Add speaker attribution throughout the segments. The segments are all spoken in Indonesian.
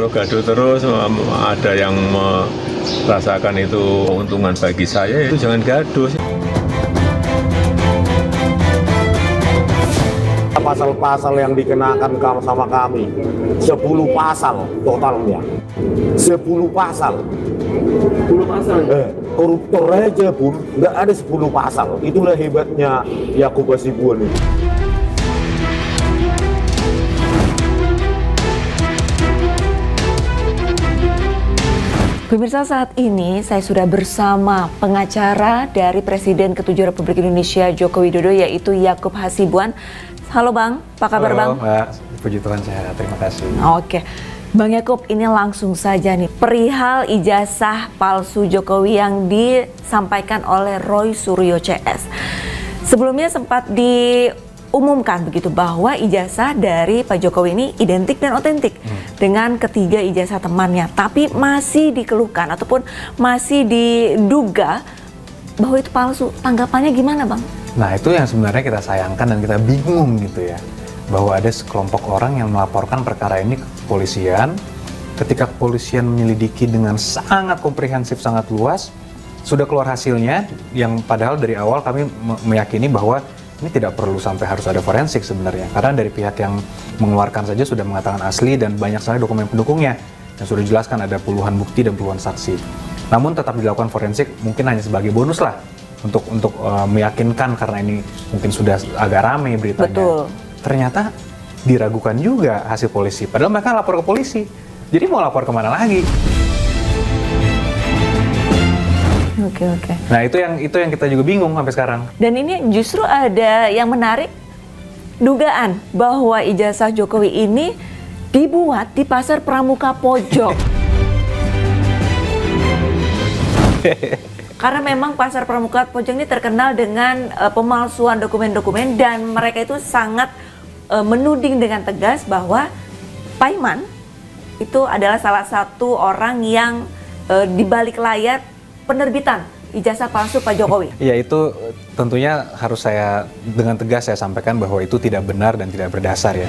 Speaker 1: kalau gaduh terus ada yang merasakan itu keuntungan bagi saya, itu jangan gaduh.
Speaker 2: Pasal-pasal yang dikenakan sama kami 10 pasal totalnya, 10 pasal.
Speaker 3: 10 pasal?
Speaker 2: Koruptor aja Bun, nggak ada 10 pasal. Itulah hebatnya Yakub Hasibuan ini.
Speaker 4: Pemirsa, saat ini saya sudah bersama pengacara dari Presiden ke-7 Republik Indonesia Joko Widodo, yaitu Yakub Hasibuan. Halo Bang, apa kabar Bang?
Speaker 5: Halo Mbak, puji Tuhan sehat, terima kasih.
Speaker 4: Oke, Bang Yakub, ini langsung saja nih, perihal ijazah palsu Jokowi yang disampaikan oleh Roy Suryo CS. Sebelumnya sempat diumumkan begitu bahwa ijazah dari Pak Jokowi ini identik dan otentik dengan ketiga ijazah temannya, tapi masih dikeluhkan ataupun masih diduga bahwa itu palsu. Tanggapannya gimana Bang?
Speaker 5: Nah, itu yang sebenarnya kita sayangkan dan kita bingung gitu ya, bahwa ada sekelompok orang yang melaporkan perkara ini ke kepolisian. Ketika kepolisian menyelidiki dengan sangat komprehensif, sangat luas, sudah keluar hasilnya, yang padahal dari awal kami meyakini bahwa ini tidak perlu sampai harus ada forensik sebenarnya, karena dari pihak yang mengeluarkan saja sudah mengatakan asli dan banyak sekali dokumen pendukungnya yang sudah dijelaskan, ada puluhan bukti dan puluhan saksi. Namun tetap dilakukan forensik mungkin hanya sebagai bonus lah untuk meyakinkan, karena ini mungkin sudah agak rame beritanya.
Speaker 4: Betul.
Speaker 5: Ternyata diragukan juga hasil polisi, padahal mereka lapor ke polisi. Jadi mau lapor kemana lagi?
Speaker 4: Oke.
Speaker 5: Nah, itu yang kita juga bingung sampai sekarang.
Speaker 4: Dan ini justru ada yang menarik, dugaan bahwa ijazah Jokowi ini dibuat di Pasar Pramuka Pojok. Karena memang Pasar Pramuka Pojok ini terkenal dengan pemalsuan dokumen-dokumen, dan mereka itu sangat menuding dengan tegas bahwa Paiman itu adalah salah satu orang yang di balik layar penerbitan ijazah palsu Pak Jokowi.
Speaker 5: Ya, itu tentunya harus saya dengan tegas saya sampaikan bahwa itu tidak benar dan tidak berdasar ya.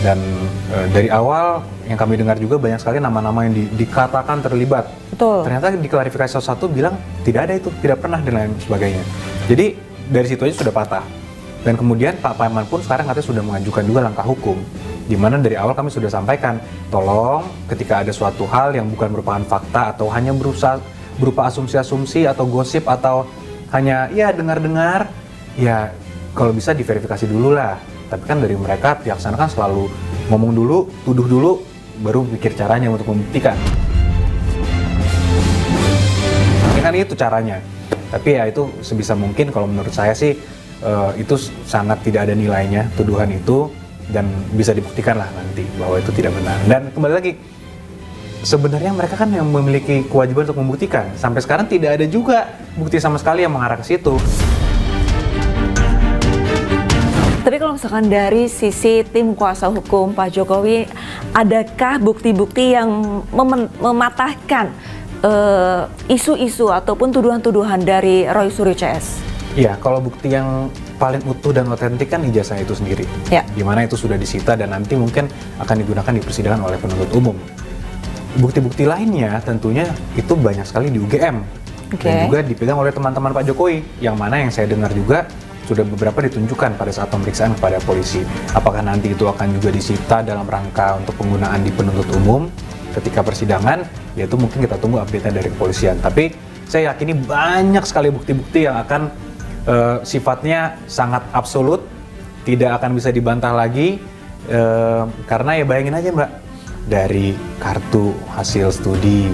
Speaker 5: Dan dari awal yang kami dengar juga banyak sekali nama-nama yang dikatakan terlibat.
Speaker 4: Betul.
Speaker 5: Ternyata diklarifikasi satu-satu bilang tidak ada itu, tidak pernah dan lain sebagainya. Jadi dari situ aja sudah patah. Dan kemudian Pak Paiman pun sekarang katanya sudah mengajukan juga langkah hukum, di mana dari awal kami sudah sampaikan, tolong ketika ada suatu hal yang bukan merupakan fakta atau hanya berupa asumsi-asumsi atau gosip atau hanya ya dengar-dengar, ya kalau bisa diverifikasi dulu lah. Tapi kan dari mereka pihak sana kan selalu ngomong dulu, tuduh dulu, baru pikir caranya untuk membuktikan. Ini kan itu caranya. Tapi ya itu sebisa mungkin kalau menurut saya sih itu sangat tidak ada nilainya tuduhan itu, dan bisa dibuktikan lah nanti bahwa itu tidak benar. Dan kembali lagi, sebenarnya mereka kan yang memiliki kewajiban untuk membuktikan. Sampai sekarang tidak ada juga bukti sama sekali yang mengarah ke situ.
Speaker 4: Tapi kalau misalkan dari sisi tim kuasa hukum Pak Jokowi, adakah bukti-bukti yang mematahkan isu-isu ataupun tuduhan-tuduhan dari Roy Suryo CS?
Speaker 5: Iya, kalau bukti yang paling utuh dan otentik kan ijazah itu sendiri.
Speaker 4: Ya.
Speaker 5: Di mana itu sudah disita dan nanti mungkin akan digunakan di persidangan oleh penuntut umum. Bukti-bukti lainnya tentunya itu banyak sekali di UGM. Dan juga dipegang oleh teman-teman Pak Jokowi, yang mana yang saya dengar juga sudah beberapa ditunjukkan pada saat pemeriksaan kepada polisi. Apakah nanti itu akan juga disita dalam rangka untuk penggunaan di penuntut umum ketika persidangan, yaitu mungkin kita tunggu update-nya dari kepolisian. Tapi saya yakini banyak sekali bukti-bukti yang akan sifatnya sangat absolut, tidak akan bisa dibantah lagi, karena ya bayangin aja Mbak, dari kartu hasil studi,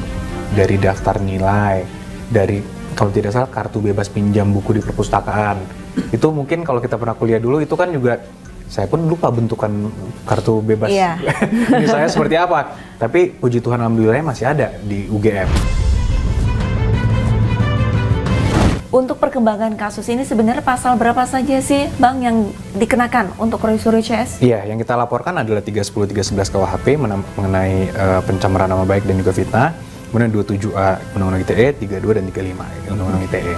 Speaker 5: dari daftar nilai, dari kalau tidak salah kartu bebas pinjam buku di perpustakaan. Itu mungkin kalau kita pernah kuliah dulu itu kan juga, saya pun lupa bentukan kartu bebas ini saya seperti apa, tapi puji Tuhan alhamdulillah masih ada di UGM.
Speaker 4: Untuk perkembangan kasus ini sebenarnya pasal berapa saja sih Bang yang dikenakan untuk Roy Suryo CS?
Speaker 5: Iya, yang kita laporkan adalah 310, 311 KUHP mengenai pencemaran nama baik dan juga fitnah. Kemudian 27A Undang-Undang ITE, 32 dan 35 Undang-Undang ITE.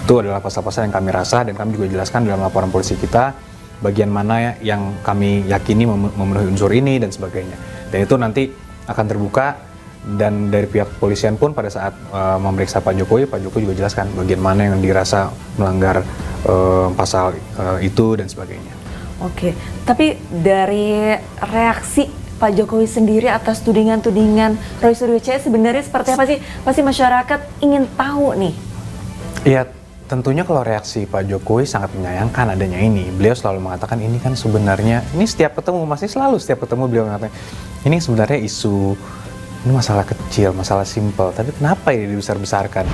Speaker 5: Itu adalah pasal-pasal yang kami rasa dan kami juga jelaskan dalam laporan polisi kita bagian mana yang kami yakini memenuhi unsur ini dan sebagainya. Dan itu nanti akan terbuka, dan dari pihak kepolisian pun pada saat memeriksa Pak Jokowi juga jelaskan bagian mana yang dirasa melanggar pasal itu dan sebagainya.
Speaker 4: Oke, tapi dari reaksi Pak Jokowi sendiri atas tudingan-tudingan Roy Suryo CS sebenarnya seperti apa sih? Pasti masyarakat ingin tahu nih.
Speaker 5: Ya, tentunya kalau reaksi Pak Jokowi sangat menyayangkan adanya ini. Beliau selalu mengatakan ini kan sebenarnya, ini setiap ketemu, masih selalu setiap ketemu beliau mengatakan ini sebenarnya isu, ini masalah kecil, masalah simpel, tapi kenapa ini dibesar-besarkan?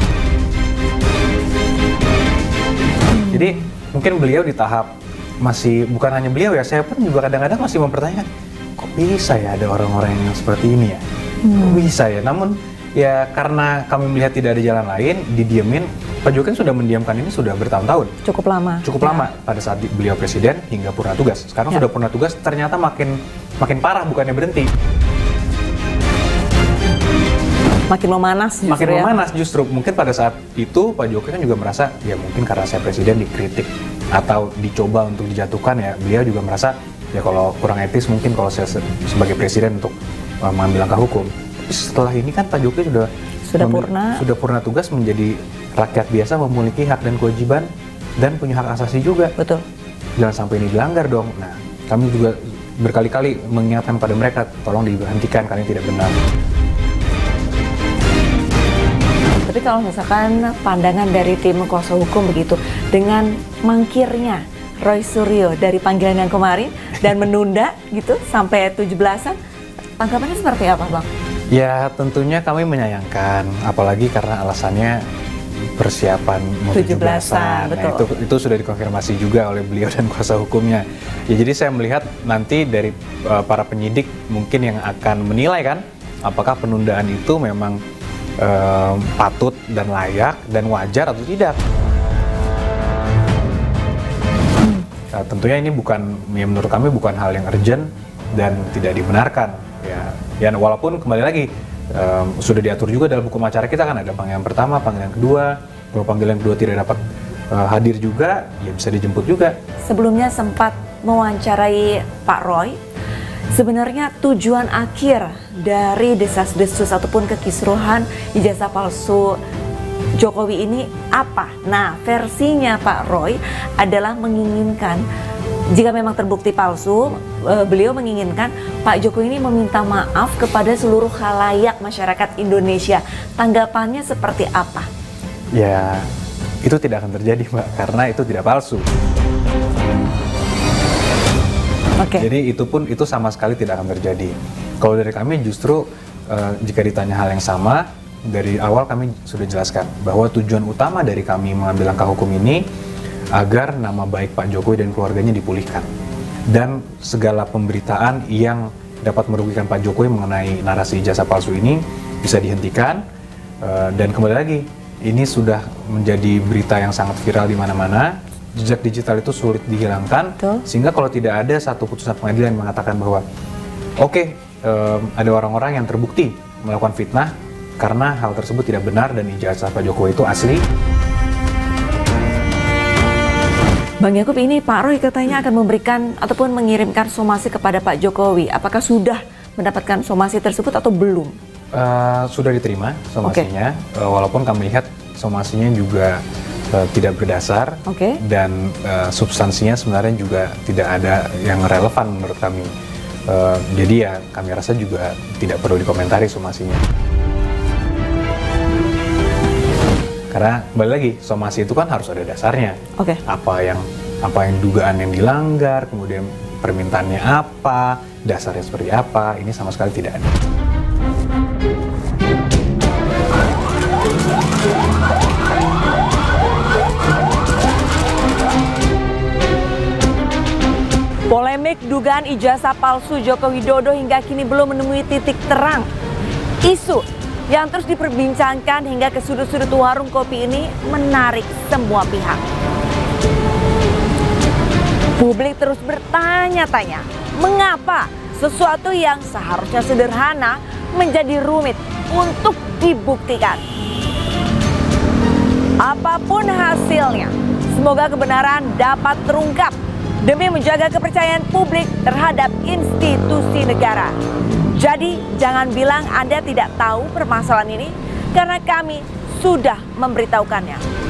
Speaker 5: Jadi mungkin beliau di tahap masih, bukan hanya beliau ya, saya pun juga kadang-kadang masih mempertanyakan, kok bisa ya ada orang-orang yang seperti ini ya? Kok bisa ya? Namun ya karena kami melihat tidak ada jalan lain, didiemin. Pak Jokowi sudah mendiamkan ini sudah bertahun-tahun.
Speaker 4: Cukup lama.
Speaker 5: Cukup lama pada saat beliau presiden hingga purna tugas. Sekarang sudah purna tugas, ternyata makin parah, bukannya berhenti.
Speaker 4: Makin memanas justru.
Speaker 5: Makin memanas justru. Mungkin pada saat itu Pak Jokowi kan juga merasa, ya mungkin karena saya presiden dikritik atau dicoba untuk dijatuhkan, ya beliau juga merasa ya kalau kurang etis mungkin kalau saya sebagai presiden untuk mengambil langkah hukum. Tapi setelah ini kan Pak Jokowi sudah purna tugas menjadi rakyat biasa, memiliki hak dan kewajiban dan punya hak asasi juga.
Speaker 4: Betul.
Speaker 5: Jangan sampai ini dilanggar dong. Nah, kami juga berkali-kali mengingatkan pada mereka, tolong dihentikan karena tidak benar.
Speaker 4: Tapi kalau misalkan pandangan dari tim kuasa hukum begitu, dengan mangkirnya Roy Suryo dari panggilan yang kemarin dan menunda gitu sampai 17-an, tanggapannya seperti apa, Bang?
Speaker 5: Ya tentunya kami menyayangkan, apalagi karena alasannya persiapan mau 17-an. Nah, itu sudah dikonfirmasi juga oleh beliau dan kuasa hukumnya. Ya jadi saya melihat nanti dari para penyidik mungkin yang akan menilai kan, apakah penundaan itu memang patut dan layak dan wajar atau tidak. Nah, tentunya ini bukan, ya menurut kami bukan hal yang urgent dan tidak dibenarkan. Ya walaupun kembali lagi sudah diatur juga dalam hukum acara kita kan, ada panggilan pertama, panggilan kedua. Kalau panggilan kedua tidak dapat hadir juga, ya bisa dijemput juga.
Speaker 4: Sebelumnya sempat mewawancarai Pak Roy. Sebenarnya tujuan akhir dari desas-desus ataupun kekisruhan ijazah palsu Jokowi ini apa? Nah, versinya Pak Roy adalah menginginkan, jika memang terbukti palsu, beliau menginginkan Pak Jokowi ini meminta maaf kepada seluruh khalayak masyarakat Indonesia. Tanggapannya seperti apa?
Speaker 5: Ya, itu tidak akan terjadi, Mbak, karena itu tidak palsu.
Speaker 4: Okay.
Speaker 5: Jadi itu sama sekali tidak akan terjadi. Kalau dari kami justru jika ditanya hal yang sama, dari awal kami sudah jelaskan bahwa tujuan utama dari kami mengambil langkah hukum ini agar nama baik Pak Jokowi dan keluarganya dipulihkan. Dan segala pemberitaan yang dapat merugikan Pak Jokowi mengenai narasi ijazah palsu ini bisa dihentikan. Dan kembali lagi, ini sudah menjadi berita yang sangat viral di mana-mana. Jejak digital itu sulit dihilangkan. Betul. Sehingga kalau tidak ada satu putusan pengadilan yang mengatakan bahwa ada orang-orang yang terbukti melakukan fitnah karena hal tersebut tidak benar dan ijazah Pak Jokowi itu asli.
Speaker 4: Bang Yakub, ini Pak Roy katanya akan memberikan ataupun mengirimkan somasi kepada Pak Jokowi. Apakah sudah mendapatkan somasi tersebut atau belum?
Speaker 5: Sudah diterima somasinya, walaupun kami lihat somasinya juga tidak berdasar, dan substansinya sebenarnya juga tidak ada yang relevan menurut kami. Jadi ya kami rasa juga tidak perlu dikomentari somasinya. Karena kembali lagi, somasi itu kan harus ada dasarnya. Apa yang dugaan yang dilanggar, kemudian permintaannya apa, dasarnya seperti apa, ini sama sekali tidak ada.
Speaker 4: Polemik dugaan ijazah palsu Joko Widodo hingga kini belum menemui titik terang. Isu yang terus diperbincangkan hingga ke sudut-sudut warung kopi ini menarik semua pihak. Publik terus bertanya-tanya, mengapa sesuatu yang seharusnya sederhana menjadi rumit untuk dibuktikan. Apapun hasilnya, semoga kebenaran dapat terungkap demi menjaga kepercayaan publik terhadap institusi negara. Jadi jangan bilang Anda tidak tahu permasalahan ini, karena kami sudah memberitahukannya.